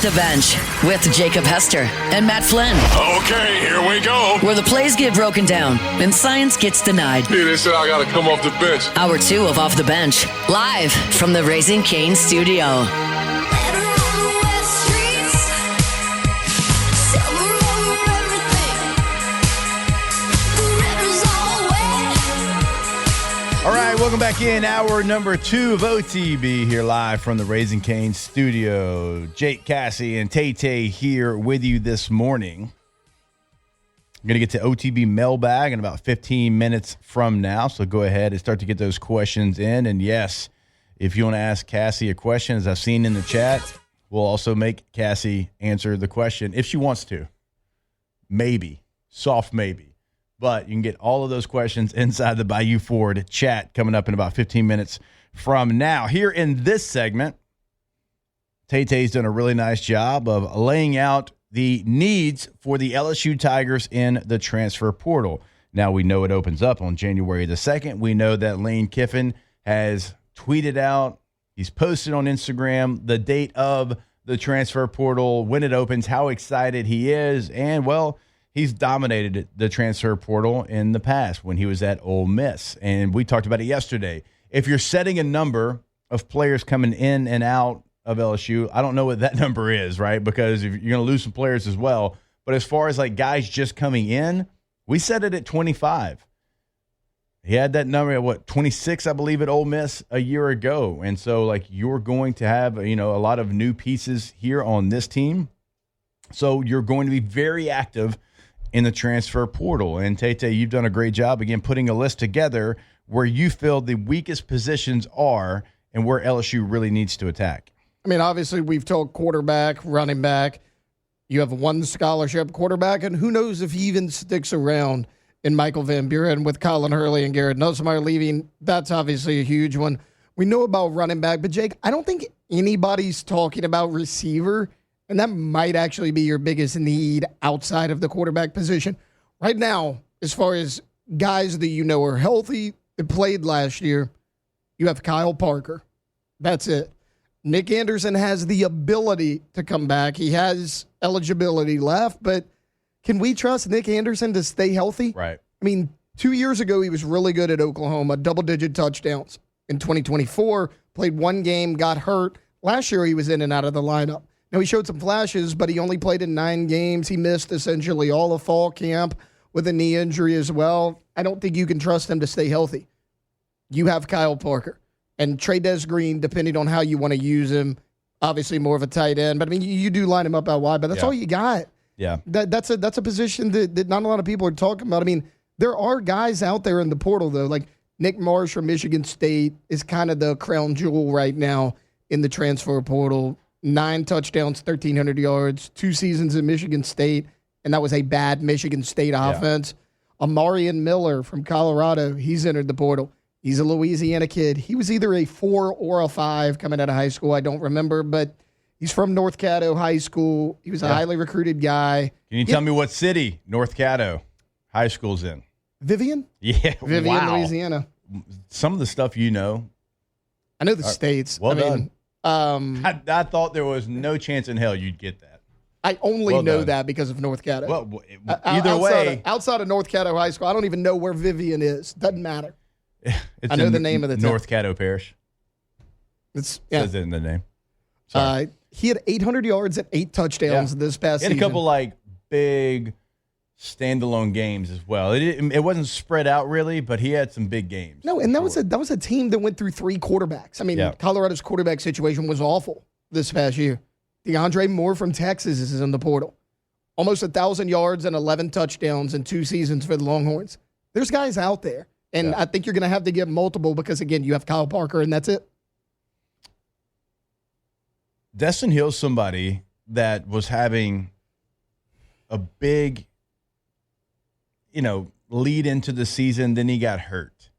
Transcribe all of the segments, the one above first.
Off the Bench with Jacob Hester and Matt Flynn. Okay, here we go. Where the plays get broken down and science gets denied. Yeah, they said I got to come off the bench. Hour 2 of Off the Bench, live from the Raising Cane studio. All right, welcome back in. Hour number 2 of OTB here live from the Raising Cane studio. Jake, Cassie, and Tay here with you this morning. I'm going to get to OTB Mailbag in about 15 minutes from now, so go ahead and start to get those questions in. And yes, if you want to ask Cassie a question, as I've seen in the chat, we'll also make Cassie answer the question if she wants to. Maybe. Soft maybe. But you can get all of those questions inside the Bayou Ford chat coming up in about 15 minutes from now. Here in this segment, Tay-Tay's done a really nice job of laying out the needs for the LSU Tigers in the transfer portal. Now we know it opens up on January the 2nd. We know that Lane Kiffin has tweeted out, he's posted on Instagram the date of the transfer portal, when it opens, how excited he is, and, well, he's dominated the transfer portal in the past when he was at Ole Miss. And we talked about it yesterday. If you're setting a number of players coming in and out of LSU, I don't know what that number is, right? Because if you're going to lose some players as well. But as far as like guys just coming in, we set it at 25. He had that number at 26, I believe, at Ole Miss a year ago. And so like you're going to have, a lot of new pieces here on this team. So you're going to be very active in the transfer portal. And Tay-Tay, you've done a great job, again, putting a list together where you feel the weakest positions are and where LSU really needs to attack. I mean, obviously, we've told quarterback, running back. You have one scholarship quarterback, and who knows if he even sticks around in Michael Van Buren with Colin Hurley and Garrett Nussmeier leaving. That's obviously a huge one. We know about running back, but, Jake, I don't think anybody's talking about receiver. And that might actually be your biggest need outside of the quarterback position. Right now, as far as guys that you know are healthy, that played last year, you have Kyle Parker. That's it. Nick Anderson has the ability to come back. He has eligibility left, but can we trust Nick Anderson to stay healthy? Right. I mean, 2 years ago, he was really good at Oklahoma, double-digit touchdowns. In 2024, played one game, got hurt. Last year, he was in and out of the lineup. Now, he showed some flashes, but he only played in 9 games. He missed essentially all of fall camp with a knee injury as well. I don't think you can trust him to stay healthy. You have Kyle Parker and Trey Green, depending on how you want to use him, obviously more of a tight end. But, I mean, you do line him up out wide, but that's all you got. Yeah. That's a position that not a lot of people are talking about. I mean, there are guys out there in the portal, though, like Nick Marsh from Michigan State is kind of the crown jewel right now in the transfer portal. 9 touchdowns, 1,300 yards, 2 seasons in Michigan State, and that was a bad Michigan State offense. Amarian Miller from Colorado, he's entered the portal. He's a Louisiana kid. He was either a 4 or a 5 coming out of high school. I don't remember, but he's from North Caddo High School. He was a highly recruited guy. Can you tell me what city North Caddo High School's in? Vivian? Yeah, Vivian, Louisiana. Some of the stuff you know. I know the states. Well done. I thought there was no chance in hell you'd get that. I only know that because of North Caddo. Well, either way. Outside of North Caddo High School, I don't even know where Vivian is. Doesn't matter. I know the name of the North Caddo Parish. It says it in the name. Sorry. He had 800 yards and 8 touchdowns this past season. He had a couple big standalone games as well. It wasn't spread out really, but he had some big games. No, and that was a team that went through 3 quarterbacks. I mean, Colorado's quarterback situation was awful this past year. DeAndre Moore from Texas is in the portal. Almost 1,000 yards and 11 touchdowns in 2 seasons for the Longhorns. There's guys out there, and I think you're going to have to get multiple because, again, you have Kyle Parker, and that's it. Destin Hill's somebody that was having a big lead into the season, then he got hurt.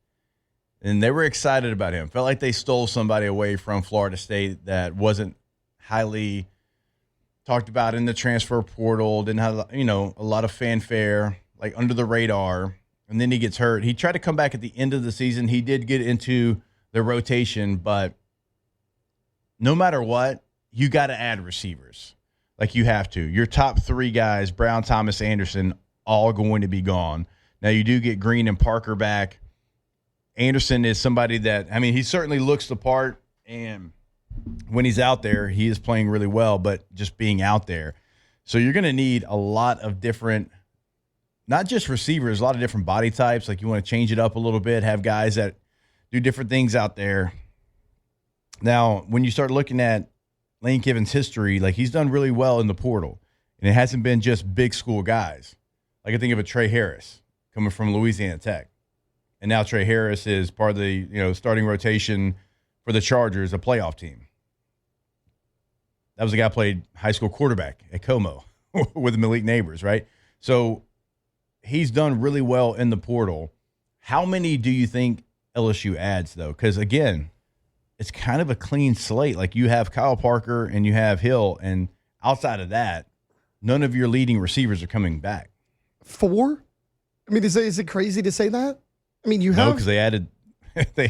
And they were excited about him. Felt like they stole somebody away from Florida State that wasn't highly talked about in the transfer portal, didn't have, a lot of fanfare, like under the radar. And then he gets hurt. He tried to come back at the end of the season. He did get into the rotation, but no matter what, you got to add receivers. Like you have to. Your top three guys, Brown, Thomas, Anderson, all going to be gone. Now you do get Green and Parker back. Anderson is somebody that, I mean, he certainly looks the part, and when he's out there, he is playing really well, but just being out there. So you're going to need a lot of different, not just receivers, a lot of different body types. Like you want to change it up a little bit, have guys that do different things out there. Now, when you start looking at Lane Kiffin's history, like he's done really well in the portal, and it hasn't been just big school guys. Like I think of a Trey Harris coming from Louisiana Tech, and now Trey Harris is part of the starting rotation for the Chargers, a playoff team. That was the guy who played high school quarterback at Como with the Malik Neighbors, right? So he's done really well in the portal. How many do you think LSU adds, though? Because, again, it's kind of a clean slate. Like you have Kyle Parker and you have Hill, and outside of that, none of your leading receivers are coming back. 4? I mean, is it crazy to say that? I mean, you have... No, because they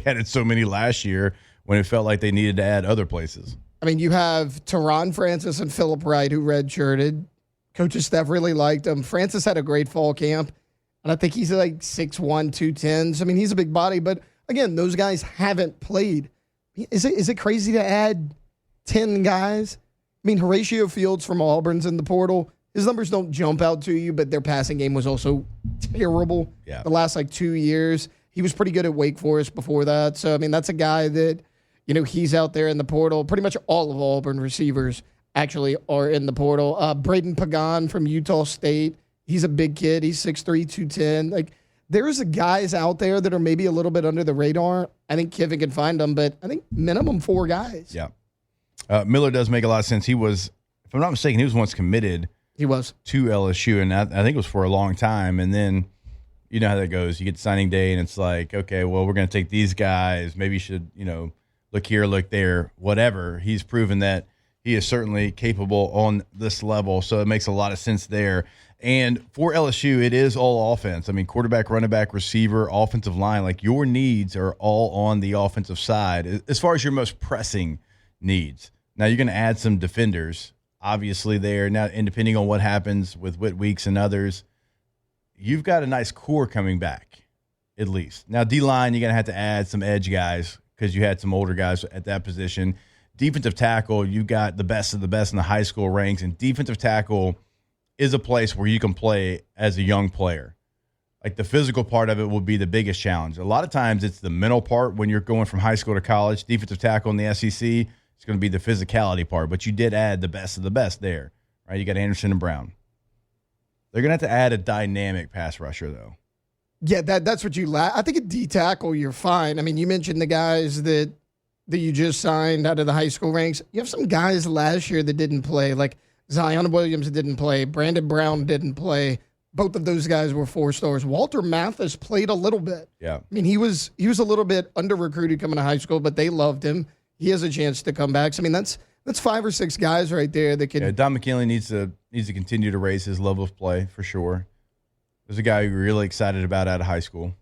added so many last year when it felt like they needed to add other places. I mean, you have Teron Francis and Phillip Wright, who redshirted. Coach's staff really liked him. Francis had a great fall camp, and I think he's like 6'1", 210. So, I mean, he's a big body, but again, those guys haven't played. Is it crazy to add 10 guys? I mean, Horatio Fields from Auburn's in the portal. His numbers don't jump out to you, but their passing game was also terrible the last 2 years. He was pretty good at Wake Forest before that. So, I mean, that's a guy that, he's out there in the portal. Pretty much all of Auburn receivers actually are in the portal. Braden Pagan from Utah State. He's a big kid. He's 6'3", 210. Like, there's guys out there that are maybe a little bit under the radar. I think Kiffin can find them, but I think minimum 4 guys. Yeah. Miller does make a lot of sense. He was, if I'm not mistaken, he was once committed. He was. To LSU, and I think it was for a long time. And then, you know how that goes. You get signing day, and it's like, okay, well, we're going to take these guys. Maybe you should, look here, look there, whatever. He's proven that he is certainly capable on this level, so it makes a lot of sense there. And for LSU, it is all offense. I mean, quarterback, running back, receiver, offensive line. Like, your needs are all on the offensive side as far as your most pressing needs. Now, you're going to add some defenders, obviously, there. Now, and depending on what happens with Whit Weeks and others, you've got a nice core coming back, at least. Now, D-line, you're going to have to add some edge guys because you had some older guys at that position. Defensive tackle, you got the best of the best in the high school ranks, and defensive tackle is a place where you can play as a young player. Like, the physical part of it will be the biggest challenge. A lot of times it's the mental part when you're going from high school to college. Defensive tackle in the SEC, it's going to be the physicality part, but you did add the best of the best there, right? You got Anderson and Brown. They're going to have to add a dynamic pass rusher, though. Yeah, that's what you lack. I think at D tackle, you're fine. I mean, you mentioned the guys that you just signed out of the high school ranks. You have some guys last year that didn't play, like Zion Williams didn't play, Brandon Brown didn't play. Both of those guys were 4 stars. Walter Mathis played a little bit. Yeah. I mean, he was a little bit under-recruited coming to high school, but they loved him. He has a chance to come back. So, I mean, that's 5 or 6 guys right there that can. Yeah, Don McKinley needs to continue to raise his level of play for sure. There's a guy you're really excited about out of high school.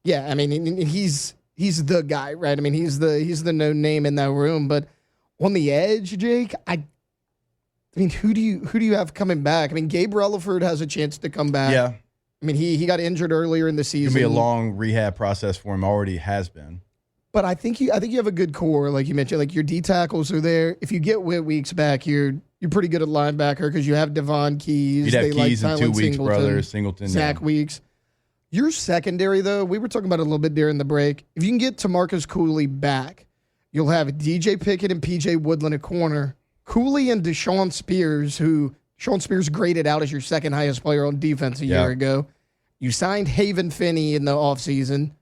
Yeah, I mean, he's the guy, right? I mean, he's the known name in that room. But on the edge, Jake, I mean, who do you have coming back? I mean, Gabe Relaford has a chance to come back. Yeah. I mean, he got injured earlier in the season. It's going to be a long rehab process for him. Already has been. But I think you have a good core, like you mentioned. Like, your D tackles are there. If you get Whit Weeks back, you're pretty good at linebacker because you have Devon Keys. You'd have Keys and 2 Weeks, Singleton, Singleton, Zach Weeks. Your secondary, though, we were talking about it a little bit during the break. If you can get Tamarcus Cooley back, you'll have DJ Pickett and PJ Woodland at corner. Cooley and Deshaun Spears, who Deshaun Spears graded out as your second highest player on defense a year ago. You signed Haven Finney in the offseason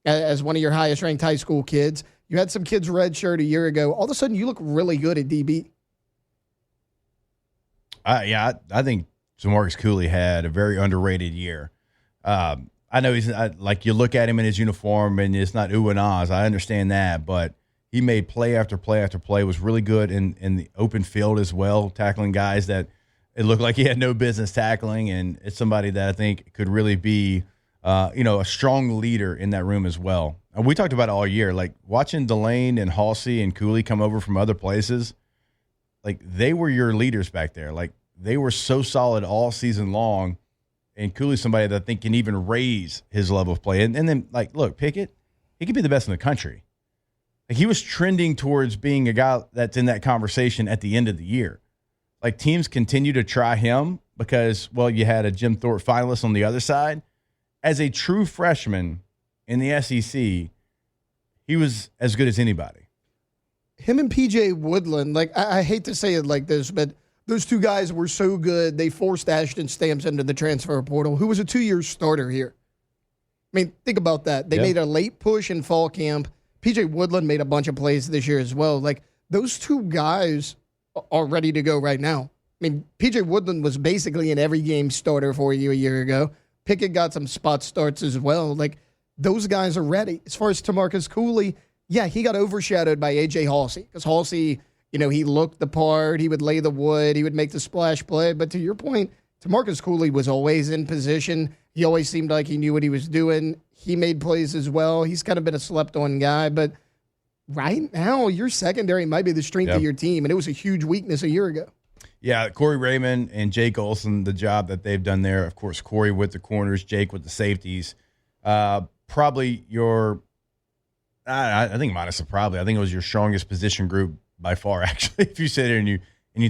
as one of your highest ranked high school kids. You had some kids redshirt a year ago. All of a sudden, you look really good at DB. I think Tamarcus Cooley had a very underrated year. I know he's like, you look at him in his uniform and it's not ooh and ahs. I understand that, but he made play after play after play, was really good in the open field as well, tackling guys that it looked like he had no business tackling, and it's somebody that I think could really be a strong leader in that room as well. And we talked about it all year, like watching Delane and Halsey and Cooley come over from other places, like they were your leaders back there. Like they were so solid all season long. And Cooley's somebody that I think can even raise his level of play. And then, like, look, Pickett, he could be the best in the country. Like, he was trending towards being a guy that's in that conversation at the end of the year. Like, teams continue to try him because, well, you had a Jim Thorpe finalist on the other side. As a true freshman in the SEC, he was as good as anybody. Him and PJ Woodland, like, I hate to say it like this, but those two guys were so good, they forced Ashton Stamps into the transfer portal, who was a 2-year starter here. I mean, think about that. They made a late push in fall camp. PJ Woodland made a bunch of plays this year as well. Like, those two guys are ready to go right now. I mean, PJ Woodland was basically an every game starter for you a year ago. Pickett got some spot starts as well. Like, those guys are ready. As far as TaMarcus Cooley, yeah, he got overshadowed by A.J. Halsey because Halsey, you know, he looked the part. He would lay the wood. He would make the splash play. But to your point, TaMarcus Cooley was always in position. He always seemed like he knew what he was doing. He made plays as well. He's kind of been a slept-on guy. But right now, your secondary might be the strength of your team, and it was a huge weakness a year ago. Yeah, Corey Raymond and Jake Olson, the job that they've done there. Of course, Corey with the corners, Jake with the safeties. Probably your, I think minus a probably, I think it was your strongest position group by far, actually, if you sit there and you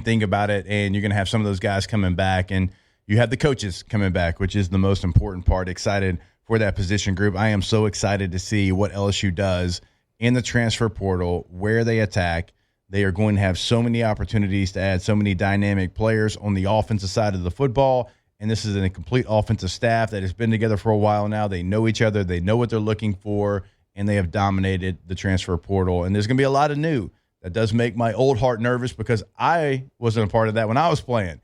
think about it, and you're going to have some of those guys coming back, and you have the coaches coming back, which is the most important part. Excited for that position group. I am so excited to see what LSU does in the transfer portal, where they attack. They are going to have so many opportunities to add so many dynamic players on the offensive side of the football, and this is a complete offensive staff that has been together for a while now. They know each other. They know what they're looking for, and they have dominated the transfer portal, and there's going to be a lot of new. That does make my old heart nervous because I wasn't a part of that when I was playing.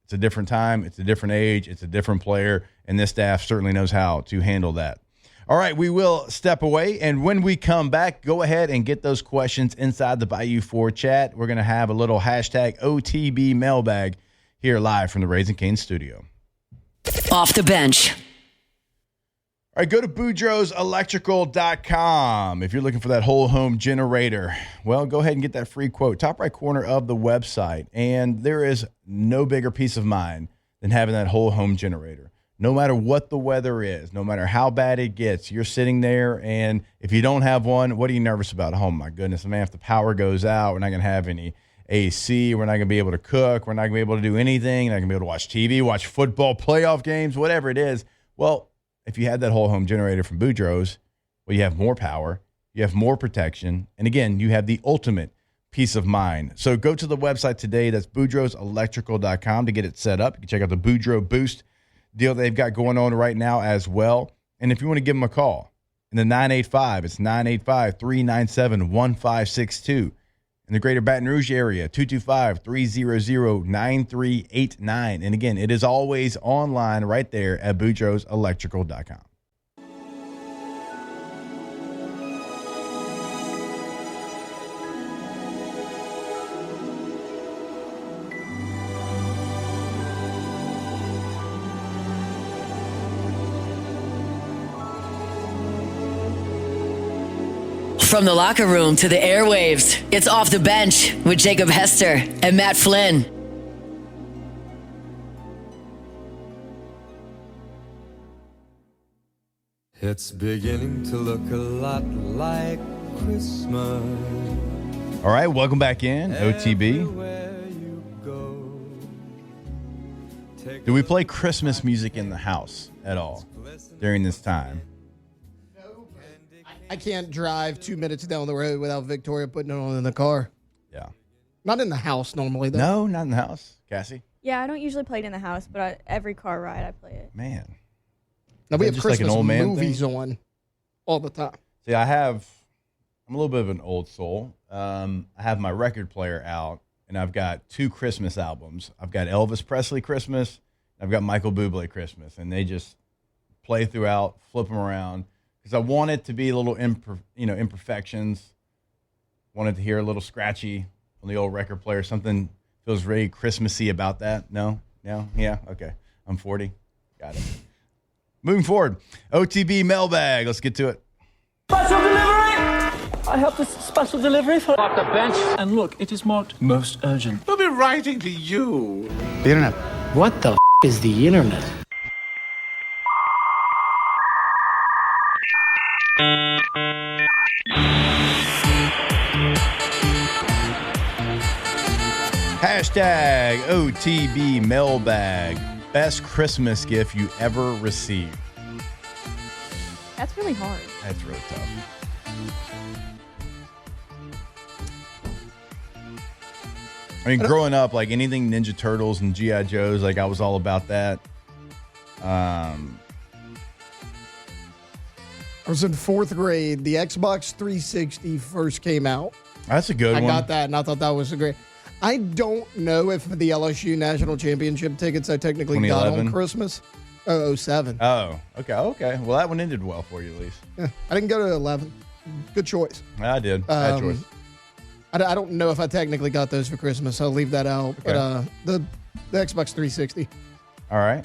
It's a different time. It's a different age. It's a different player, and this staff certainly knows how to handle that. All right, we will step away, and when we come back, go ahead and get those questions inside the Bayou 4 chat. We're going to have a little hashtag OTB Mailbag here live from the Raising Cane's studio. Off the bench. All right, go to boudreauxelectrical.com. If you're looking for that whole home generator, well, go ahead and get that free quote. Top right corner of the website. And there is no bigger peace of mind than having that whole home generator. No matter what the weather is, no matter how bad it gets, you're sitting there, and if you don't have one, what are you nervous about? Oh, my goodness, man, if the power goes out, we're not going to have any AC. We're not going to be able to cook. We're not going to be able to do anything. We're not going to be able to watch TV, watch football, playoff games, whatever it is. Well, if you had that whole home generator from Boudreaux's, well, you have more power, you have more protection, and again, you have the ultimate peace of mind. So go to the website today. That's boudreauxelectrical.com to get it set up. You can check out the Boudreaux Boost deal they've got going on right now as well. And if you want to give them a call in the 985, it's 985-397-1562. In the greater Baton Rouge area, 225-300-9389. And again, it is always online right there at boudreauxelectrical.com. From the locker room to the airwaves, it's Off the Bench with Jacob Hester and Matt Flynn. It's beginning to look a lot like Christmas. All right, welcome back in, OTB. Do we play Christmas music in the house at all during this time? I can't drive 2 minutes down the road without Victoria putting it on in the car. Yeah. Not in the house normally, though. No, not in the house. Cassie? Yeah, I don't usually play it in the house, but every car ride I play it. Man. Now, we have just like Christmas an old man movies thing? on all the time. See, I'm a little bit of an old soul. I have my record player out, and I've got 2 Christmas albums. I've got Elvis Presley Christmas, I've got Michael Bublé Christmas, and they just play throughout, flip them around. Because I want it to be a little imperfections. Wanted to hear a little scratchy on the old record player. Something feels very Christmassy about that. No? Yeah? Okay. I'm 40. Got it. Moving forward. OTB Mailbag. Let's get to it. Special delivery! I have this special delivery for off the bench. And look, it is marked most urgent. We'll be writing to you. The internet. What the is the internet? Hashtag OTB Mailbag. Best Christmas gift you ever received. That's really hard. That's really tough. I mean, growing up, like anything Ninja Turtles and G.I. Joes, like I was all about that. I was in 4th grade. The Xbox 360 first came out. That's a good one. I got that, and I thought that was a great. I don't know if the LSU National Championship tickets I technically got on Christmas. 07. Oh, okay. Well, that one ended well for you, at least. Yeah, I didn't go to 11. Good choice. I did. Bad choice. I don't know if I technically got those for Christmas. I'll leave that out. Okay. But the Xbox 360. All right.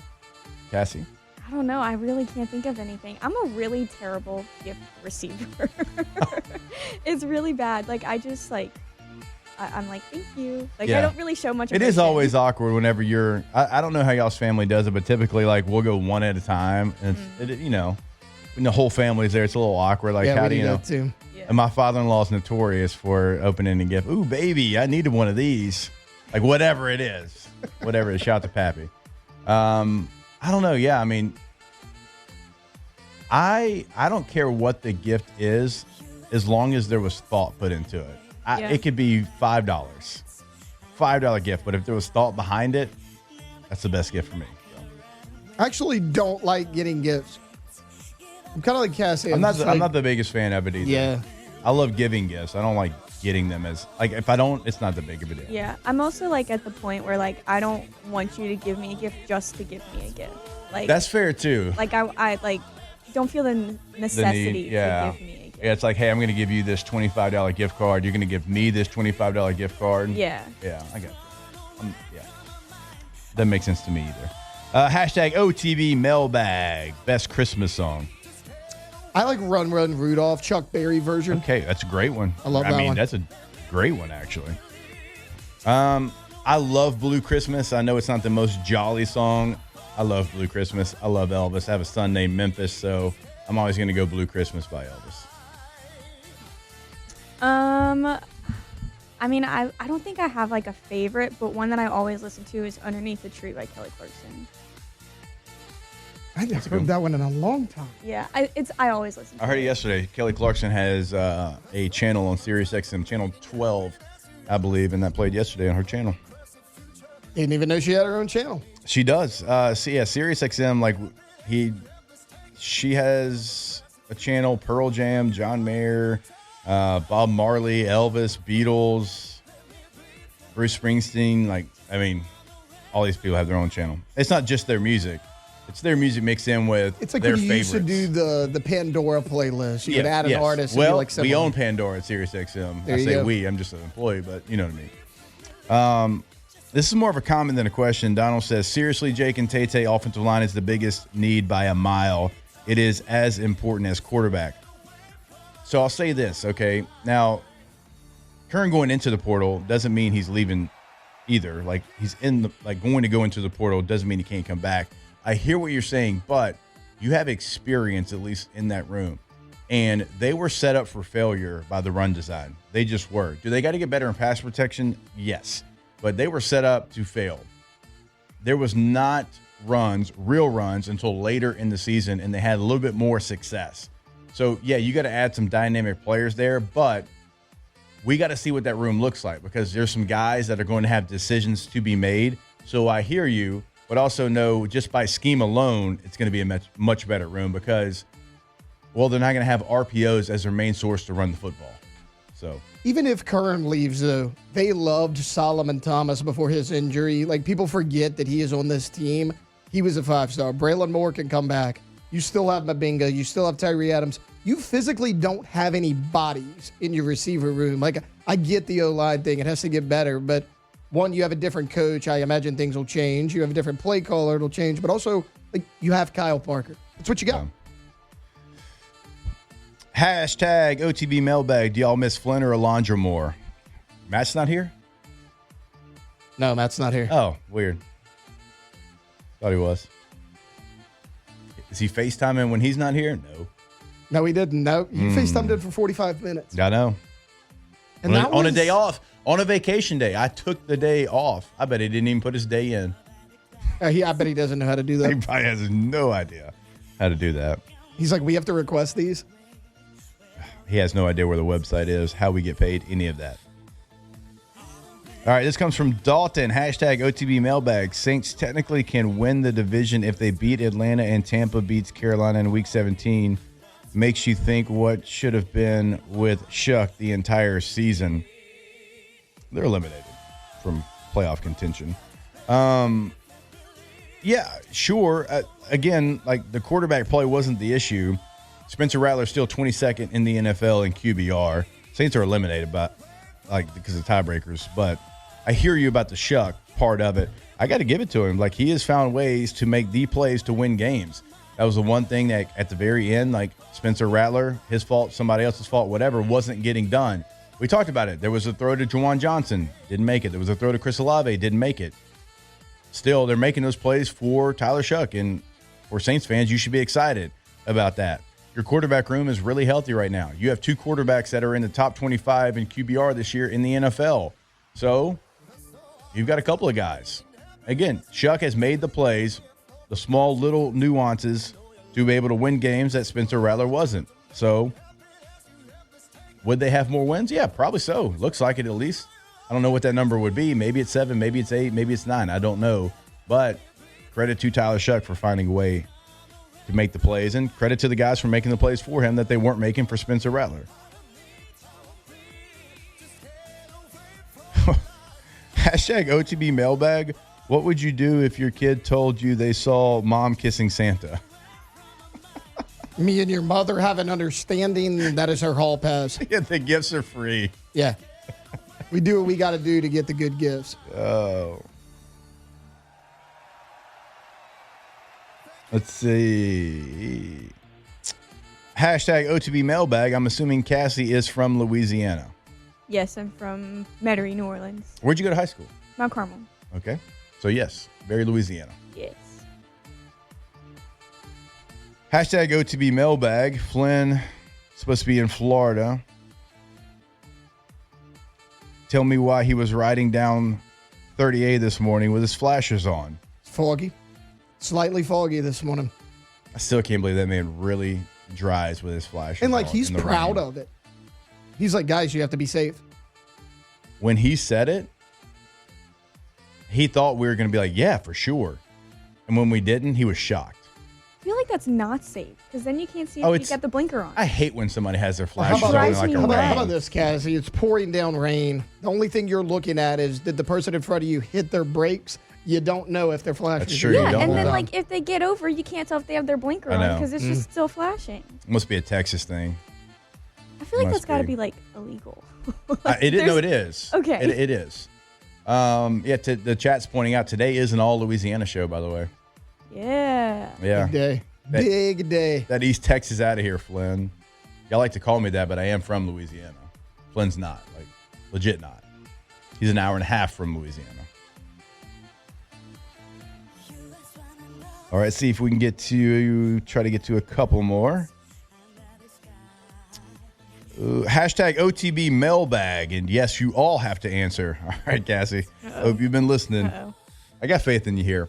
Cassie? I don't know. I really can't think of anything. I'm a really terrible gift receiver. It's really bad. Like, I just, like, I'm like, thank you. Like, Yeah. I don't really show much It is emotion. always awkward whenever you're. I don't know how y'all's family does it, but typically, like, we'll go one at a time. And, when the whole family's there, it's a little awkward. Like, Yeah, how we do you do know? that too. Yeah. And my father-in-law is notorious for opening a gift. Ooh, baby, I needed one of these. Like, whatever it is. Whatever it is. Shout out to Pappy. I don't know. Yeah, I mean, I don't care what the gift is as long as there was thought put into it. It could be $5. $5 gift, but if there was thought behind it, that's the best gift for me. So. I actually don't like getting gifts. I'm kind of like Cassie. I'm not the biggest fan of it either. Yeah. I love giving gifts. I don't like getting them as like if I don't, it's not that big of a deal. Yeah. I'm also, like, at the point where, like, I don't want you to give me a gift just to give me a gift. Like, That's fair too. like, I like, don't feel the necessity to give me a gift. Yeah, it's like, hey, I'm going to give you this $25 gift card. You're going to give me this $25 gift card. Yeah. Yeah, I got it. Yeah. Doesn't make sense to me either. Hashtag OTB Mailbag. Best Christmas song. I like Run Run Rudolph, Chuck Berry version. Okay, that's a great one. I love that one. That's a great one, actually. I love Blue Christmas. I know it's not the most jolly song. I love Blue Christmas. I love Elvis. I have a son named Memphis, so I'm always going to go Blue Christmas by Elvis. I mean, I don't think I have, like, a favorite, but one that I always listen to is Underneath the Tree by Kelly Clarkson. I haven't heard that one in a long time. Yeah, I always listen to I heard it it. yesterday. Kelly Clarkson has a channel on Sirius XM, channel 12, I believe, and that played yesterday on her channel. Didn't even know she had her own channel. She does. Sirius XM, like she has a channel, Pearl Jam, John Mayer, Bob Marley, Elvis, Beatles, Bruce Springsteen. Like, I mean, all these people have their own channel. It's not just their music. It's their music mixed in with It's like their when you favorites. used to do the Pandora playlist. You would add an artist. Well, and be like we own Pandora at Sirius XM. There I you say go. we. I'm just an employee, but you know what I mean. This is more of a comment than a question. Donald says, seriously, Jake and Tay offensive line is the biggest need by a mile. It is as important as quarterback. So I'll say this, okay? Now, Kern going into the portal doesn't mean he's leaving either. Like, he's going to go into the portal doesn't mean he can't come back. I hear what you're saying, but you have experience, at least in that room. And they were set up for failure by the run design. They just were. Do they got to get better in pass protection? Yes. But they were set up to fail. There was not real runs, until later in the season, and they had a little bit more success. So, yeah, you got to add some dynamic players there, but we got to see what that room looks like because there's some guys that are going to have decisions to be made. So I hear you, but also know just by scheme alone, it's going to be a much better room because, well, they're not going to have RPOs as their main source to run the football. So Even if Kern leaves, though, they loved Solomon Thomas before his injury. Like, people forget that he is on this team. He was a 5-star. Braylon Moore can come back. You still have Mabinga. You still have Tyree Adams. You physically don't have any bodies in your receiver room. Like, I get the O-line thing. It has to get better. But, one, you have a different coach. I imagine things will change. You have a different play caller. It'll change. But also, like, you have Kyle Parker. That's what you got. Hashtag OTB Mailbag. Do y'all miss Flynn or Alondra more? Matt's not here? No, Matt's not here. Oh, weird. Thought he was. Is he FaceTiming when he's not here? No. No, he didn't. No, you FaceTimed him for 45 minutes. I know. And On a day off, on a vacation day. I took the day off. I bet he didn't even put his day in. I bet he doesn't know how to do that. He probably has no idea how to do that. He's like, we have to request these. He has no idea where the website is, how we get paid, any of that. All right, this comes from Dalton. Hashtag OTB Mailbag. Saints technically can win the division if they beat Atlanta and Tampa beats Carolina in Week 17. Makes you think what should have been with Shuck the entire season. They're eliminated from playoff contention. Yeah, sure. Again, like the quarterback play wasn't the issue. Spencer Rattler's still 22nd in the NFL in QBR. Saints are eliminated because of tiebreakers, but I hear you about the Shuck part of it. I got to give it to him. Like, he has found ways to make the plays to win games. That was the one thing that at the very end, like Spencer Rattler, his fault, somebody else's fault, whatever, wasn't getting done. We talked about it. There was a throw to Juwan Johnson, didn't make it. There was a throw to Chris Olave, didn't make it. Still, they're making those plays for Tyler Shuck, and for Saints fans, you should be excited about that. Your quarterback room is really healthy right now. You have two quarterbacks that are in the top 25 in QBR this year in the NFL. So you've got a couple of guys. Again, Shuck has made the plays, the small little nuances to be able to win games that Spencer Rattler wasn't. So would they have more wins? Yeah, probably so. Looks like it at least. I don't know what that number would be. Maybe it's 7, maybe it's 8, maybe it's 9. I don't know. But credit to Tyler Shuck for finding a way to make the plays, and credit to the guys for making the plays for him that they weren't making for Spencer Rattler. Hashtag OTB Mailbag. What would you do if your kid told you they saw mom kissing Santa? Me and your mother have an understanding that is her hall pass. Yeah, the gifts are free. Yeah. We do what we got to do to get the good gifts. Oh. Let's see. Hashtag OTB Mailbag. I'm assuming Cassie is from Louisiana. Yes, I'm from Metairie, New Orleans. Where'd you go to high school? Mount Carmel. Okay. So, yes, very Louisiana. Yes. Hashtag OTB Mailbag. Flynn supposed to be in Florida. Tell me why he was riding down 30A this morning with his flashers on. It's foggy. Slightly foggy this morning. I still can't believe that man really drives with his flashers And, like, on he's in the proud rain. of it. He's like, guys, you have to be safe. When he said it, he thought we were going to be like, yeah, for sure. And when we didn't, he was shocked. I feel like that's not safe because then you can't see Oh, if you got the blinker on. I hate when somebody has their How flashers about, on drives like me a how rain. about this, Cassie? It's pouring down rain. The only thing you're looking at is, did the person in front of you hit their brakes? You don't know if they're flashing. That's true, you Yeah, don't and know. then like if they get over, you can't tell if they have their blinker I on know. because it's just still flashing. Must be a Texas thing. I feel like Must that's got to be. be like illegal. It is. No, it There's- is. Okay. It is. The chat's pointing out today is an all Louisiana show, by the way. Yeah. Yeah. Big day. That- Big day. That East Texas out of here, Flynn. Y'all like to call me that, but I am from Louisiana. Flynn's not. Like, legit not. He's an hour and a half from Louisiana. All right, see if we can try to get to a couple more. Hashtag OTB Mailbag. And yes, you all have to answer. All right, Cassie. Hope you've been listening. Uh-oh. I got faith in you here.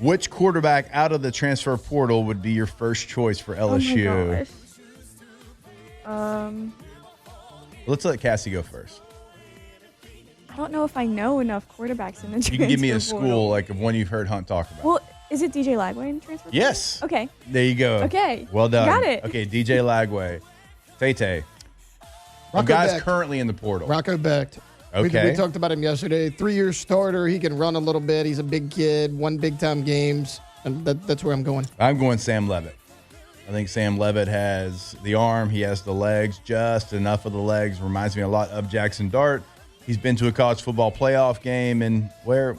Which quarterback out of the transfer portal would be your first choice for LSU? Oh my gosh. Let's let Cassie go first. I don't know if I know enough quarterbacks in the transfer You can give me a portal. school like of one you've heard Hunt talk about. Well, is it DJ Lagway in the transfer portal? Yes. Okay. There you go. Okay. Well done. Got it. Okay, DJ Lagway. Tay. Rocco Guys Becht. currently in the portal. Rocco Becht. Okay. We talked about him yesterday. 3-year starter. He can run a little bit. He's a big kid. Won big-time games. And that's where I'm going. I'm going Sam Levitt. I think Sam Levitt has the arm. He has the legs, just enough of the legs. Reminds me a lot of Jackson Dart. He's been to a college football playoff game and where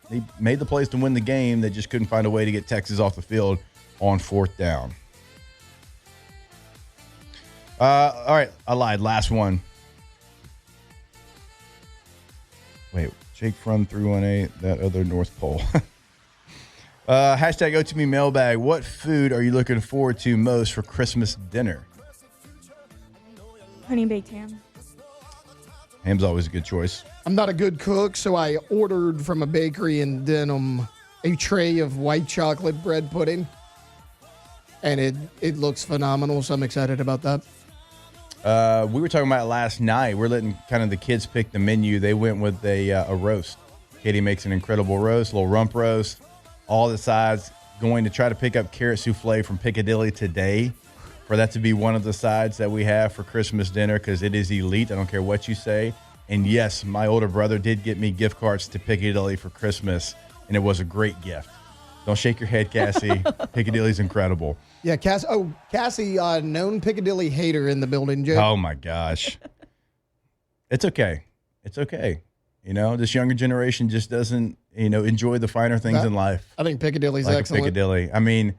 he made the plays to win the game. They just couldn't find a way to get Texas off the field on 4th down. All right, I lied. Last one. Wait, Jake from 318, that other North Pole. Hashtag OTB Mailbag. What food are you looking forward to most for Christmas dinner? Honey baked ham. Ham's always a good choice. I'm not a good cook, so I ordered from a bakery in Denham a tray of white chocolate bread pudding. And it looks phenomenal, so I'm excited about that. We were talking about it last night. We're letting kind of the kids pick the menu. They went with a roast. Katie makes an incredible roast, a little rump roast, all the sides. Going to try to pick up carrot souffle from Piccadilly today for that to be one of the sides that we have for Christmas dinner because it is elite. I don't care what you say. And yes, my older brother did get me gift cards to Piccadilly for Christmas, and it was a great gift. Don't shake your head, Cassie. Piccadilly's incredible. Yeah, Cassie, known Piccadilly hater in the building, Joe. Oh, my gosh. It's okay. It's okay. You know, this younger generation just doesn't, enjoy the finer things in life. I think Piccadilly's like excellent. Piccadilly. I mean,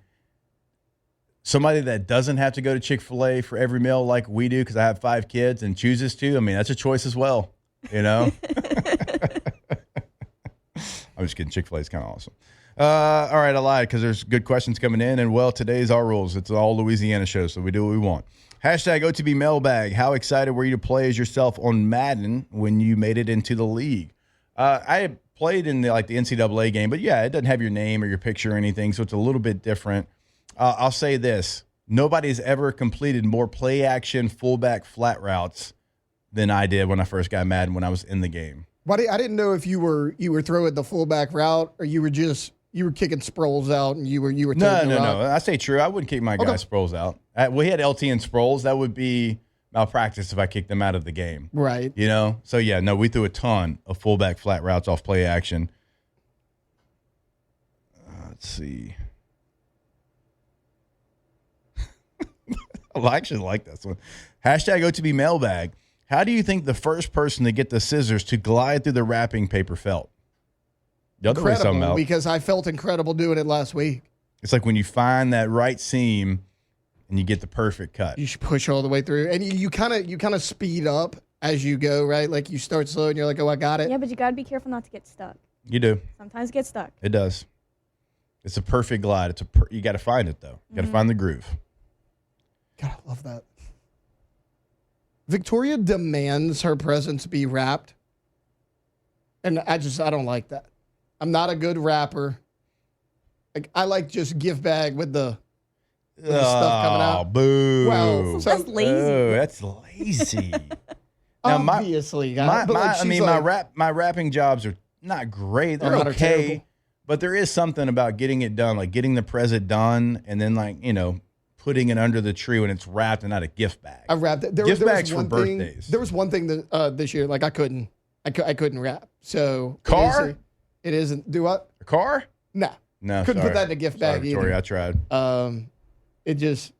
somebody that doesn't have to go to Chick-fil-A for every meal like we do because I have 5 kids and chooses to, I mean, that's a choice as well, I'm just kidding. Chick-fil-A is kind of awesome. All right, I lied because there's good questions coming in. And, well, today's our rules. It's an all Louisiana show, so we do what we want. Hashtag OTB Mailbag. How excited were you to play as yourself on Madden when you made it into the league? I had played in the NCAA game, but, yeah, it doesn't have your name or your picture or anything, so it's a little bit different. I'll say this. Nobody's ever completed more play-action fullback flat routes than I did when I first got Madden when I was in the game. I didn't know if you were throwing the fullback route or you were kicking Sproles out and you were No. I say true. I wouldn't kick my guy Sproles out. We had LT and Sproles. That would be malpractice if I kicked them out of the game. Right. So yeah, no, we threw a ton of fullback flat routes off play action. Let's see. I actually like this one. Hashtag OTB Mailbag. How do you think the first person to get the scissors to glide through the wrapping paper felt? Incredible, because I felt incredible doing it last week. It's like when you find that right seam and you get the perfect cut. You should push all the way through, and you kind of speed up as you go, right? Like you start slow, and you're like, "Oh, I got it." Yeah, but you gotta be careful not to get stuck. You do. Sometimes get stuck. It does. It's a perfect glide. You got to find it though. You got to find the groove. God, I love that. Victoria demands her presents be wrapped, and I don't like that. I'm not a good rapper. I like just gift bag with the stuff coming out. Boo. Well, that's lazy. Oh, that's lazy. Now, obviously, my rapping jobs are not great. They're not okay, terrible. but there is something about getting it done, like getting the present done, and then putting it under the tree when it's wrapped and not a gift bag. I wrapped it. Gift bags for birthdays. There was one thing that this year, I couldn't wrap. So car. It isn't. Do what? A car? No. Couldn't sorry. put that in a gift bag Victoria, either. I tried. It just,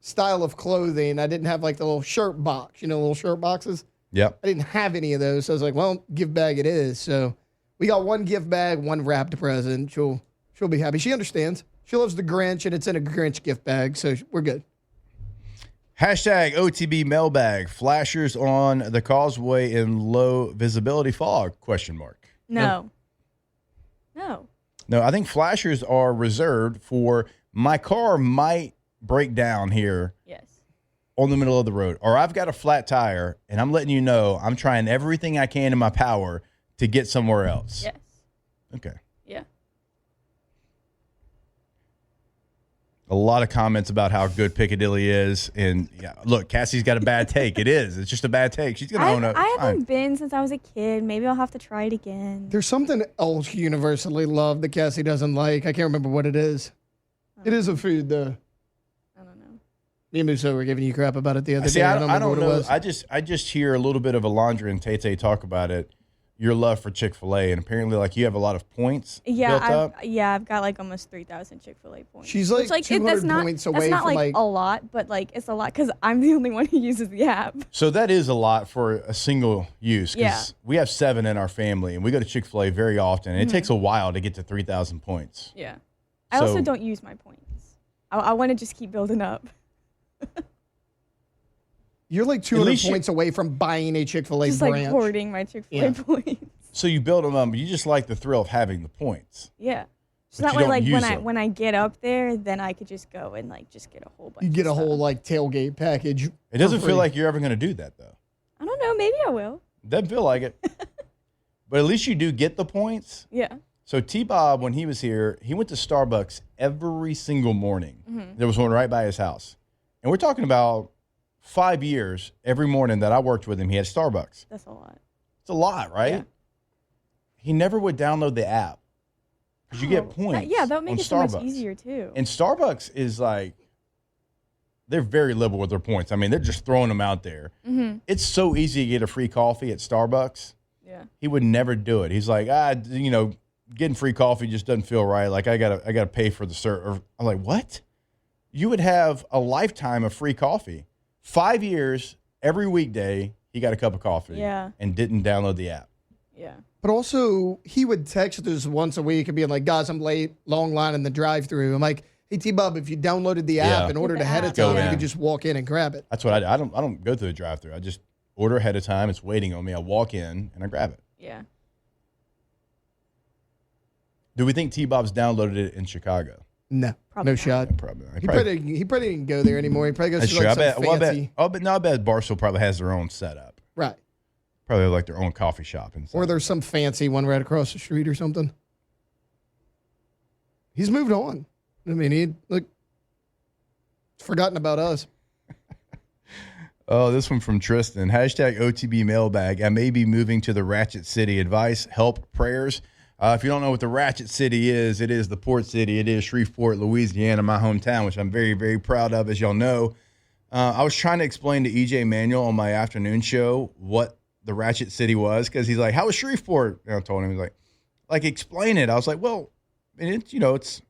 style of clothing. I didn't have the little shirt box, little shirt boxes. Yep. I didn't have any of those. So I was like, well, gift bag it is. So we got one gift bag, one wrapped present. She'll be happy. She understands. She loves the Grinch, and it's in a Grinch gift bag, so we're good. Hashtag OTB Mailbag. Flashers on the causeway in low visibility fog? ? No. No, I think flashers are reserved for my car might break down here. Yes. On the middle of the road, or I've got a flat tire, and I'm letting you know I'm trying everything I can in my power to get somewhere else. Yes. Okay. Yeah. A lot of comments about how good Piccadilly is, and look, Cassie's got a bad take. It is. It's just a bad take. She's gonna own it. I haven't been since I was a kid. Maybe I'll have to try it again. There's something else universally loved that Cassie doesn't like. I can't remember what it is. It is a food, though. I don't know. Me and Musso were giving you crap about it the other day. I don't know what it was. I just hear a little bit of Alondra and Tay talk about it. Your love for Chick-fil-A, and apparently, you have a lot of points built up. Yeah, I've got almost 3,000 Chick-fil-A points. She's 200 points away that's from not a lot, but it's a lot because I'm the only one who uses the app. So that is a lot for a single use. Because we have 7 in our family, and we go to Chick-fil-A very often. And it takes a while to get to 3,000 points. Yeah, I also don't use my points. I want to just keep building up. You're like 200 points away from buying a Chick-fil-A Just branch. like hoarding my Chick-fil-A points. So you build them up, but you just like the thrill of having the points. Yeah. So But that you way, don't like use them. when I get up there, then I could just go and like just get a whole bunch. You get of a whole stuff. like tailgate package. It doesn't for feel free. like you're ever going to do that, though. I don't know. Maybe I will. Doesn't feel like it. But at least you do get the points. Yeah. So T-Bob, when he was here, he went to Starbucks every single morning. There was one right by his house. And we're talking about 5 years, every morning that I worked with him, he had Starbucks. That's a lot. It's a lot, right? Yeah. He never would download the app because you get points. Yeah, that would make on it so much Starbucks. easier too. And Starbucks is like, they're very liberal with their points. I mean, they're just throwing them out there. It's so easy to get a free coffee at Starbucks. Yeah. He would never do it. He's like, getting free coffee just doesn't feel right. Like I gotta pay for the service. I'm like, what? You would have a lifetime of free coffee. 5 years, every weekday, he got a cup of coffee. Yeah. And didn't download the app. Yeah. But also, he would text us once a week and be like, guys, I'm late, long line in the drive-thru. I'm like, hey, T-Bob, if you downloaded the app and ordered The ahead of app, time, yeah. you could just walk in and grab it. That's what I do. I don't go through the drive-thru. I just order ahead of time. It's waiting on me. I walk in and I grab it. Yeah. Do we think T-Bob's downloaded it in Chicago? No, Probably no not. shot. Probably not. He probably didn't go there anymore. He probably goes That's to true. like I some bet. Well, fancy. I bet Barstool probably has their own setup. Right. Probably like their own coffee shop inside. Or there's some fancy one right across the street or something. He's moved on. I mean, he's forgotten about us. Oh, this one from Tristan. Hashtag OTB Mailbag. I may be moving to the Ratchet City. Advice, help, prayers. If you don't know what the Ratchet City is, it is the port city. It is Shreveport, Louisiana, my hometown, which I'm very, very proud of, as y'all know. I was trying to explain to EJ Manuel on my afternoon show what the Ratchet City was, because he's like, how was Shreveport? And I told him, he's like, explain it. I was like, well, it's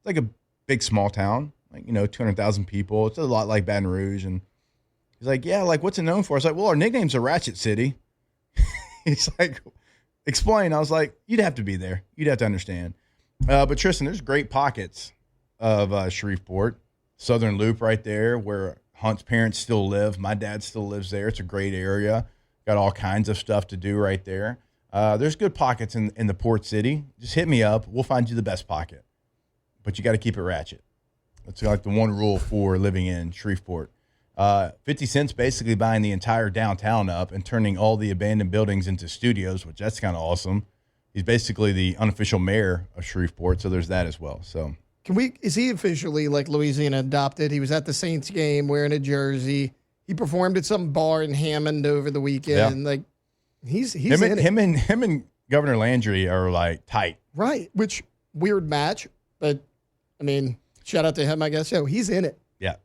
like a big small town, 200,000 people. It's a lot like Baton Rouge. And he's like, yeah, like, what's it known for? I was like, well, our nickname's a Ratchet City. He's like, explain. I was like, you'd have to be there. You'd have to understand. But Tristan, there's great pockets of Shreveport. Southern Loop right there where Hunt's parents still live. My dad still lives there. It's a great area. Got all kinds of stuff to do right there. There's good pockets in the port city. Just hit me up. We'll find you the best pocket. But you got to keep it ratchet. That's like the one rule for living in Shreveport. 50 Cent's basically buying the entire downtown up and turning all the abandoned buildings into studios, which that's kind of awesome. He's basically the unofficial mayor of Shreveport, so there's that as well. So Is he officially like Louisiana adopted? He was at the Saints game wearing a jersey. He performed at some bar in Hammond over the weekend. Yeah. Like he's him in it. and Governor Landry are like tight. Right. Which weird match, but I mean, shout out to him, I guess. So he's in it. Yeah.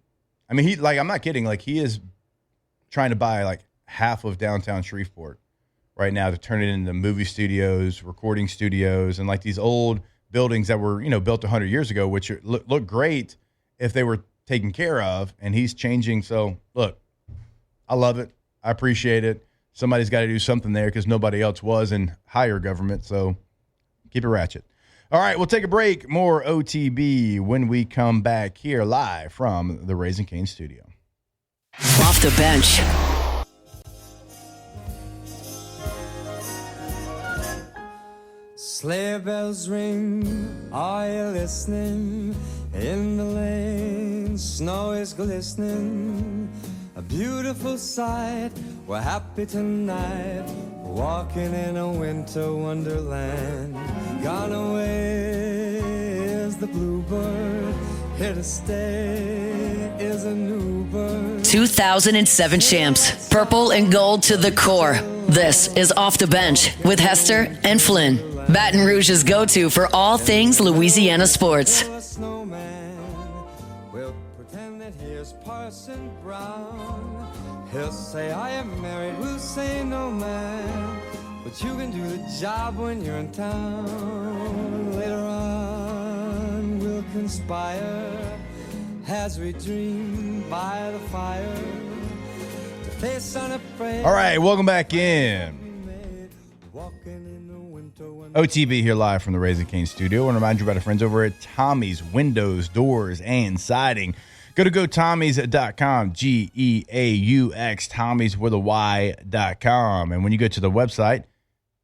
I mean, I'm not kidding. Like, he is trying to buy like half of downtown Shreveport right now to turn it into movie studios, recording studios, and like these old buildings that were, built 100 years ago, which look great if they were taken care of. And he's changing. So look, I love it. I appreciate it. Somebody's got to do something there because nobody else was in higher government. So keep it ratchet. All right, we'll take a break. More OTB when we come back here live from the Raising Cane studio. Off the bench. Sleigh bells ring, are you listening? In the lane, snow is glistening. A beautiful sight, we're happy tonight. Walking in a winter wonderland. Gone away is the bluebird. Here to stay is a new bird. 2007 champs. Purple and gold to the core. This is Off the Bench with Hester and Flynn. Baton Rouge's go-to for all things Louisiana sports. A snowman will pretend that he is Parson Brown. He'll say, I am married, we'll say no man. But you can do the job when you're in town. Later on, we'll conspire as we dream by the fire to face unafraid. All right, welcome back in. OTB here live from the Raising Cane studio. I want to remind you about our friends over at Tommy's Windows, Doors, and Siding. Go to GoTommies.com, Geaux, Tommies with a Y.com. And when you go to the website,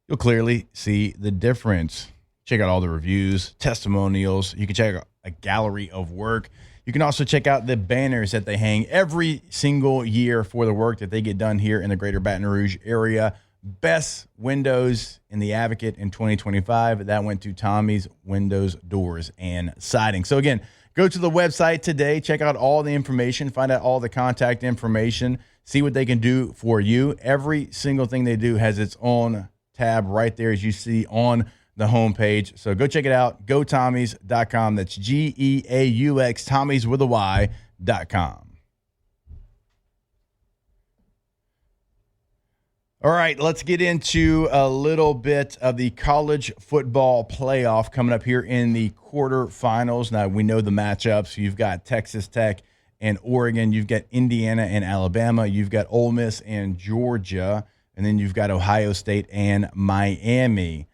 you'll clearly see the difference. Check out all the reviews, testimonials. You can check out a gallery of work. You can also check out the banners that they hang every single year for the work that they get done here in the greater Baton Rouge area. Best windows in the Advocate in 2025. That went to Tommy's Windows, Doors, and Siding. So, again, go to the website today. Check out all the information. Find out all the contact information. See what they can do for you. Every single thing they do has its own tab right there, as you see on the homepage. So go check it out. GoTommies.com. That's Geaux, Tommies with a Y.com. All right, let's get into a little bit of the college football playoff coming up here in the quarterfinals. Now, we know the matchups. You've got Texas Tech and Oregon. You've got Indiana and Alabama. You've got Ole Miss and Georgia. And then you've got Ohio State and Miami.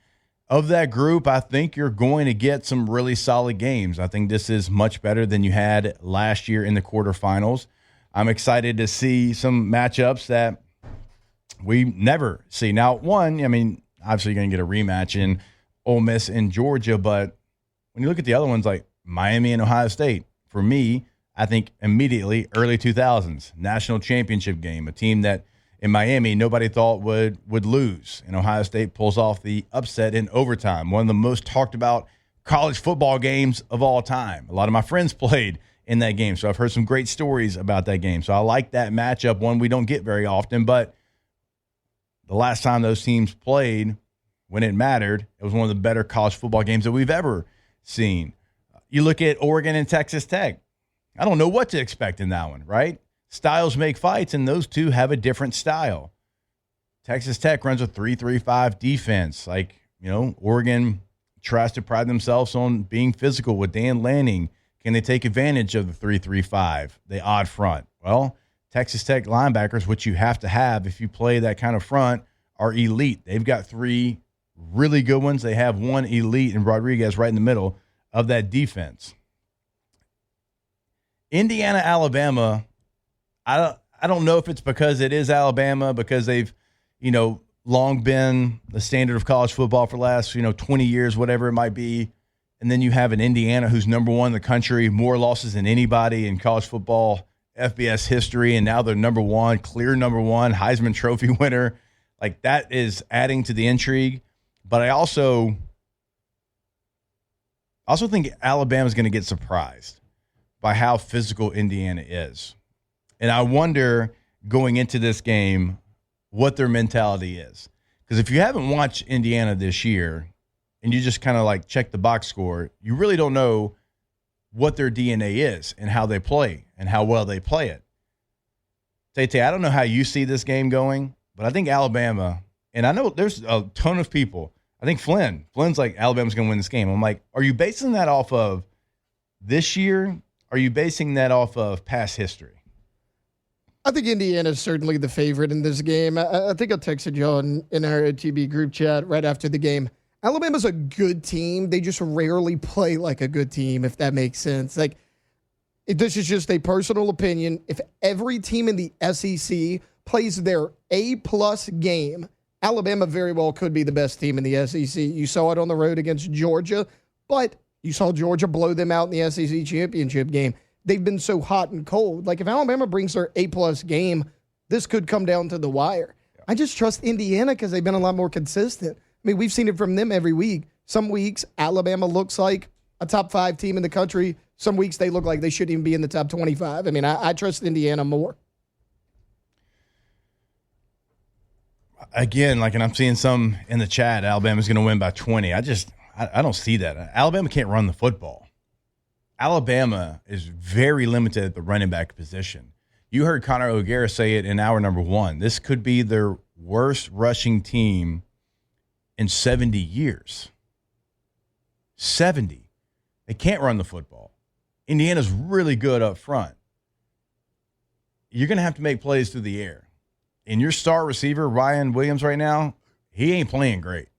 Of that group, I think you're going to get some really solid games. I think this is much better than you had last year in the quarterfinals. I'm excited to see some matchups that we never see. Now, one, I mean, obviously you're going to get a rematch in Ole Miss and Georgia, but when you look at the other ones like Miami and Ohio State, for me, I think immediately early 2000s, national championship game, a team that in Miami nobody thought would lose, and Ohio State pulls off the upset in overtime, one of the most talked about college football games of all time. A lot of my friends played in that game, so I've heard some great stories about that game. So I like that matchup, one we don't get very often, but the last time those teams played, when it mattered, it was one of the better college football games that we've ever seen. You look at Oregon and Texas Tech. I don't know what to expect in that one, right? Styles make fights, and those two have a different style. Texas Tech runs a 3-3-5 defense. Oregon tries to pride themselves on being physical with Dan Lanning. Can they take advantage of the 3-3-5, the odd front? Well, Texas Tech linebackers, which you have to have if you play that kind of front, are elite. They've got three really good ones. They have one elite in Rodriguez right in the middle of that defense. Indiana, Alabama, I don't know if it's because it is Alabama, because they've, long been the standard of college football for the last, 20 years, whatever it might be. And then you have an Indiana who's number one in the country, more losses than anybody in college football FBS history, and now they're number one, clear number one, Heisman Trophy winner. Like, that is adding to the intrigue. But I also think Alabama's going to get surprised by how physical Indiana is. And I wonder, going into this game, what their mentality is. Because if you haven't watched Indiana this year and you just kind of check the box score, you really don't know what their DNA is and how they play and how well they play it. Tay, I don't know how you see this game going, but I think Alabama, and I know there's a ton of people. I think Flynn's like, Alabama's going to win this game. I'm like, are you basing that off of this year? Are you basing that off of past history? I think Indiana is certainly the favorite in this game. I think I texted you in our OTB group chat right after the game. Alabama's a good team. They just rarely play like a good team, if that makes sense. This is just a personal opinion. If every team in the SEC plays their A-plus game, Alabama very well could be the best team in the SEC. You saw it on the road against Georgia, but you saw Georgia blow them out in the SEC championship game. They've been so hot and cold. If Alabama brings their A-plus game, this could come down to the wire. I just trust Indiana because they've been a lot more consistent. I mean, we've seen it from them every week. Some weeks, Alabama looks like a top 5 team in the country. Some weeks, they look like they shouldn't even be in the top 25. I mean, I trust Indiana more. Again, and I'm seeing some in the chat, Alabama's going to win by 20. I don't see that. Alabama can't run the football. Alabama is very limited at the running back position. You heard Connor O'Gara say it in hour number 1. This could be their worst rushing team in 70 years. 70. They can't run the football. Indiana's really good up front. You're going to have to make plays through the air. And your star receiver, Ryan Williams, right now, he ain't playing great.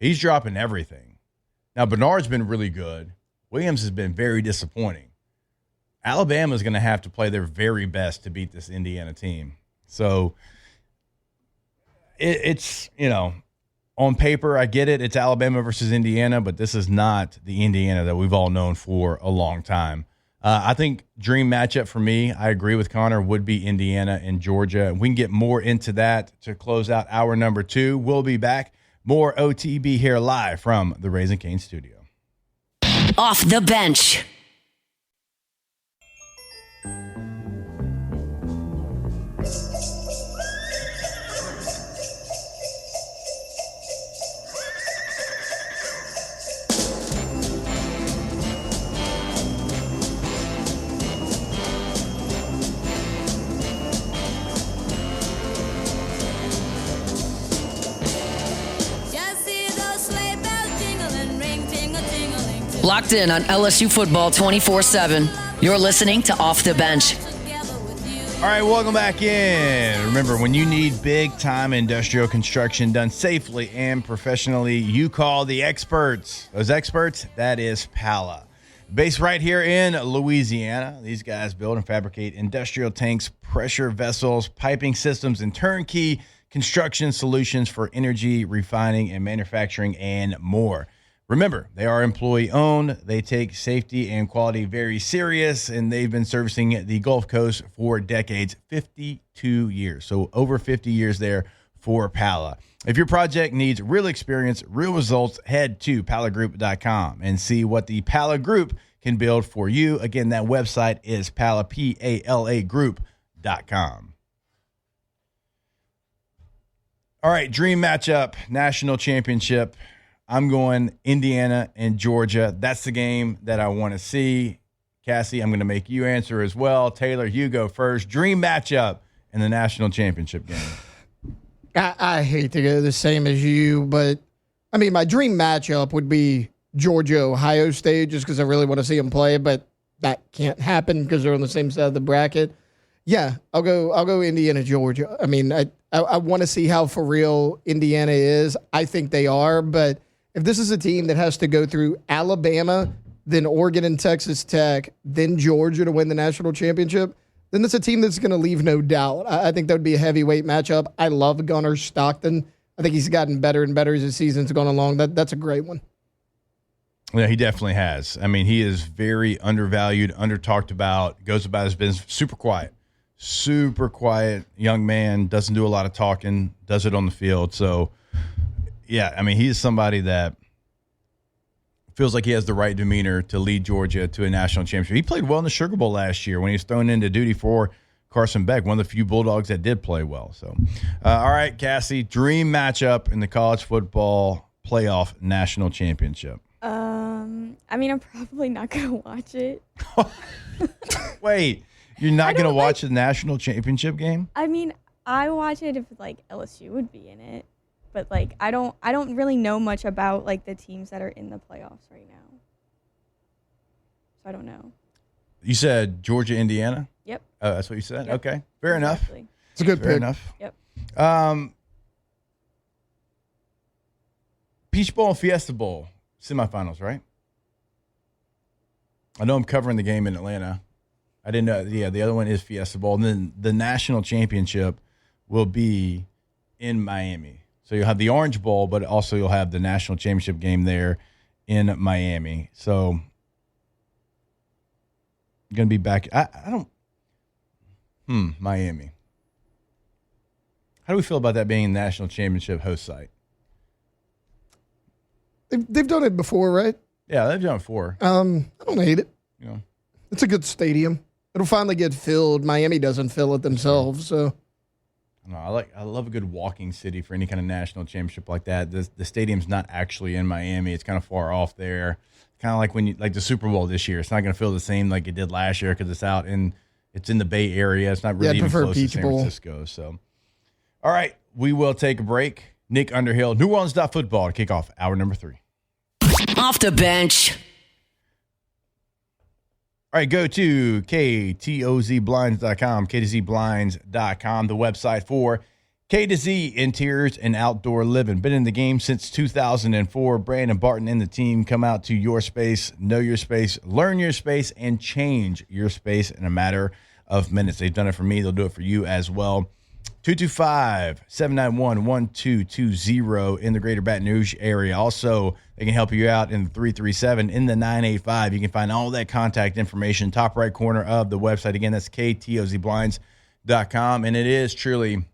He's dropping everything. Now, Bernard's been really good. Williams has been very disappointing. Alabama's going to have to play their very best to beat this Indiana team. So it's, on paper, I get it. It's Alabama versus Indiana, but this is not the Indiana that we've all known for a long time. I think dream matchup for me, I agree with Connor, would be Indiana and Georgia. We can get more into that to close out hour number 2. We'll be back. More OTB here live from the Raising Cane studio. Off the bench. Locked in on LSU football 24/7. You're listening to Off the Bench. All right, welcome back in. Remember, when you need big-time industrial construction done safely and professionally, you call the experts. Those experts, that is Pala. Based right here in Louisiana, these guys build and fabricate industrial tanks, pressure vessels, piping systems, and turnkey construction solutions for energy, refining, and manufacturing, and more. Remember, they are employee-owned. They take safety and quality very serious, and they've been servicing the Gulf Coast for decades, 52 years. So over 50 years there for Pala. If your project needs real experience, real results, head to palagroup.com and see what the Pala Group can build for you. Again, that website is Pala, P-A-L-A group.com. All right, dream matchup, national championship. I'm going Indiana and Georgia. That's the game that I want to see. Cassie, I'm going to make you answer as well. Taylor, you go first. Dream matchup in the national championship game. I hate to go the same as you, but, my dream matchup would be Georgia-Ohio State just because I really want to see them play, but that can't happen because they're on the same side of the bracket. Yeah, I'll go Indiana-Georgia. I want to see how for real Indiana is. I think they are, but if this is a team that has to go through Alabama, then Oregon and Texas Tech, then Georgia to win the national championship, then it's a team that's going to leave no doubt. I think that would be a heavyweight matchup. I love Gunnar Stockton. I think he's gotten better and better as the season's gone along. That's a great one. Yeah, he definitely has. He is very undervalued, under-talked about, goes about his business, super quiet young man, doesn't do a lot of talking, does it on the field. So, yeah, he is somebody that feels like he has the right demeanor to lead Georgia to a national championship. He played well in the Sugar Bowl last year when he was thrown into duty for Carson Beck, one of the few Bulldogs that did play well. So, all right, Cassie, dream matchup in the college football playoff national championship. I'm probably not going to watch it. Wait, you're not going to watch the national championship game? I watch it if LSU would be in it. But I don't really know much about the teams that are in the playoffs right now. So I don't know. You said Georgia, Indiana? Yep. Oh, that's what you said? Yep. Okay. Fair enough. It's a good Fair pick. enough. Yep. Peach Bowl and Fiesta Bowl semifinals, right? I know I'm covering the game in Atlanta. I didn't know. Yeah, the other one is Fiesta Bowl. And then the national championship will be in Miami. So you'll have the Orange Bowl, but also you'll have the national championship game there in Miami. So I'm going to be back. Miami. How do we feel about that being the national championship host site? They've done it before, right? Yeah, they've done it before. I don't hate it. It's a good stadium. It'll finally get filled. Miami doesn't fill it themselves, so. I love a good walking city for any kind of national championship like that. The stadium's not actually in Miami. It's kind of far off there. Kind of like when the Super Bowl this year. It's not going to feel the same like it did last year because it's in the Bay Area. It's not really even close to San Francisco. So, all right, we will take a break. Nick Underhill, New Orleans.football to kick off hour number 3. Off the bench. All right, go to ktozblinds.com, ktozblinds.com, the website for K to Z Interiors and Outdoor Living. Been in the game since 2004. Brandon Barton and the team come out to your space, know your space, learn your space, and change your space in a matter of minutes. They've done it for me. They'll do it for you as well. 225-791-1220 in the greater Baton Rouge area. Also, they can help you out in the 337 in the 985. You can find all that contact information, top right corner of the website. Again, that's ktozblinds.com. And it is truly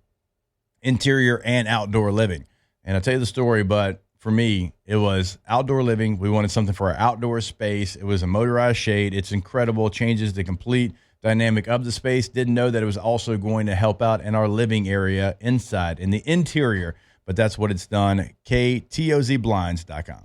interior and outdoor living. And I'll tell you the story, but for me, it was outdoor living. We wanted something for our outdoor space. It was a motorized shade. It's incredible. Changes the complete dynamic of the space. Didn't know that it was also going to help out in our living area inside, in the interior, but that's what it's done. ktozblinds.com.